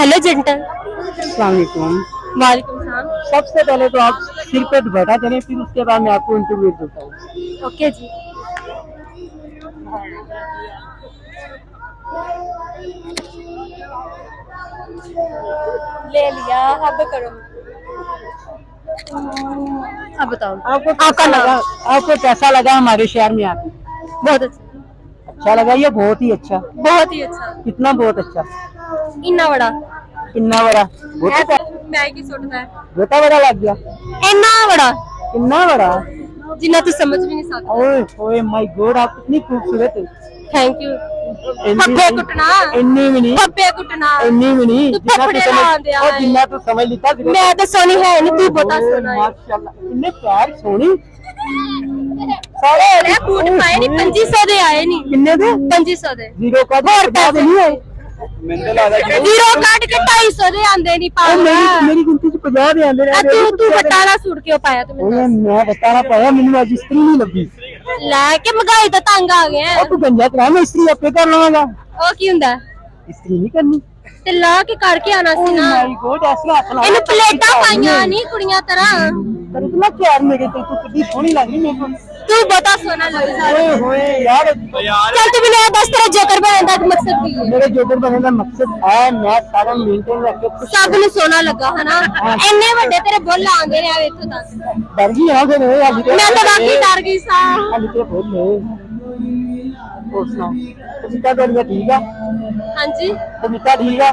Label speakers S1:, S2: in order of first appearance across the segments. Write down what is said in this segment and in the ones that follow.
S1: Hello gentle.
S2: अस्सलामुअलैकुम।
S1: वालेकुम सलाम।
S2: सबसे पहले तो आप सिर पे दुपट्टा करें, फिर उसके बाद मैं आपको इंटरव्यू देता हूँ।
S1: ओके जी। ले लिया, अब करो। अब बताओ
S2: आपको
S1: आपका
S2: कैसा लगा?
S1: नाम।
S2: आपको कैसा लगा हमारे शहर में आके?
S1: बहुत अच्छा।
S2: अच्छा लगा या बहुत ही अच्छा?
S1: बहुत ही अच्छा।
S2: कितना बहुत अच्छा?
S1: इन्ना बड़ा।
S2: कितना बड़ा? बहुत
S1: मैगी सुटता है।
S2: बेटा बड़ा लग गया।
S1: इन्ना बड़ा
S2: कितना बड़ा?
S1: जिन्ना तू समझ भी नहीं सकता।
S2: ओए ओए माय गॉड, आप कितनी खूबसूरत है।
S1: Thank you. फप्पे कुटना।
S2: इन्नी भी नहीं,
S1: फप्पे कुटना।
S2: इन्नी भी नहीं,
S1: तू
S2: जितना
S1: फप्पड़े
S2: तू
S1: लांदे
S2: समझ, और जितना तू समझ लेता।
S1: मैं तो सोनी है नहीं, तू बता सोना है।
S2: माशाल्लाह, इतने प्यार सोनी।
S1: सारे बूट पाए नहीं, 2500 दे आए नहीं।
S2: किन्ने दे?
S1: 2500 दे।
S2: जीरो का
S1: और पैसे
S2: नहीं है।
S1: जीरो काट के 250 दे आंदे नहीं पागल।
S2: मेरी गिनती च 50 दे आंदे ने।
S1: तू बताना सूट क्यों पाया तू
S2: ओए
S1: मैंने
S2: मैं बताना पाया, मैंने आज स्त्री नहीं लगी।
S1: ਲੈ ਕੇ ਮਗਾਈ ਤਾਂ ਤੰਗ ਆ ਗਿਆ
S2: और तू गंजा करा, मैं स्त्री आपे कर लवांगा।
S1: ਉਹ ਕੀ ਹੁੰਦਾ
S2: स्त्री नहीं करनी।
S1: ਤੇ ਲਾ ਕੇ ਕਰਕੇ ਆਣਾ ਸੀ ਨਾ
S2: माय गॉड, ऐसे हाथ ला।
S1: ਇਹਨੂੰ ਪਲੇਟਾਂ ਪਾਈਆਂ ਨਹੀਂ ਕੁੜੀਆਂ ਤਰ੍ਹਾਂ
S2: पर इतना प्यार मेरे तो तू कितनी सोहनी लग रही मेरे को।
S1: ਤੂੰ ਬਤਾ ਸੋਨਾ ਲੱਗਦਾ
S2: ओए होए यार,
S1: ਚੱਲ ਤੂੰ ਮੈਨੂੰ ਇਹ ਦੱਸ ਤੇਰਾ ਜੋਕਰ ਬਣਨ ਦਾ ਮਕਸਦ ਕੀ ਹੈ
S2: मेरे जोकर बनने का मकसद है मैं सारा मेंटेन रख के खुश
S1: ਸਭ ਨੂੰ ਸੋਨਾ ਲੱਗਾ ਹਨਾ ਇੰਨੇ ਵੱਡੇ ਤੇਰੇ ਬੁੱਲ ਆਂਦੇ ਨੇ ਆ ਇੱਥੋਂ ਤੱਕ
S2: डर गई यहाँ से नहीं आज
S1: ਮੈਂ ਤਾਂ ਬਾਕੀ ਡਰ ਗਈ ਸਾਂ
S2: आज के बोल ले। और सुनाओ, तबियत तेरी ठीक है?
S1: ਹਾਂਜੀ
S2: तबियत ठीक है?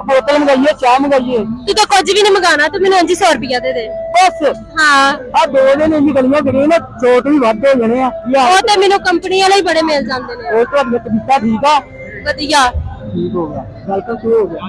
S2: बोतल मंगाइए, चाय मंगाइए।
S1: ਤੂੰ ਤਾਂ ਕੁਝ ਵੀ ਨਹੀਂ ਮੰਗਾਣਾ ਤੂੰ ਮੈਨੂੰ 500 ਰੁਪਇਆ ਦੇ ਦੇ
S2: बस
S1: ਹਾਂ
S2: आ दो दिन इंजी गलियां करिए ना, चोट भी ਵੱਧ ਹੋ ਜਾਣੇ ਆ।
S1: ਉਹ ਤੇ ਮੈਨੂੰ ਕੰਪਨੀ ਵਾਲੇ ਹੀ ਬੜੇ ਮਿਲ ਜਾਂਦੇ ਨੇ
S2: ਉਹ ਤੁਹਾਡੀ ਤਬੀਅਤ ਠੀਕ ਆ?
S1: ਵਧੀਆ
S2: ਠੀਕ ਹੋ ਗਿਆ, ਗੱਲ ਤਾਂ ਸ਼ੁਰੂ ਹੋ ਗਿਆ।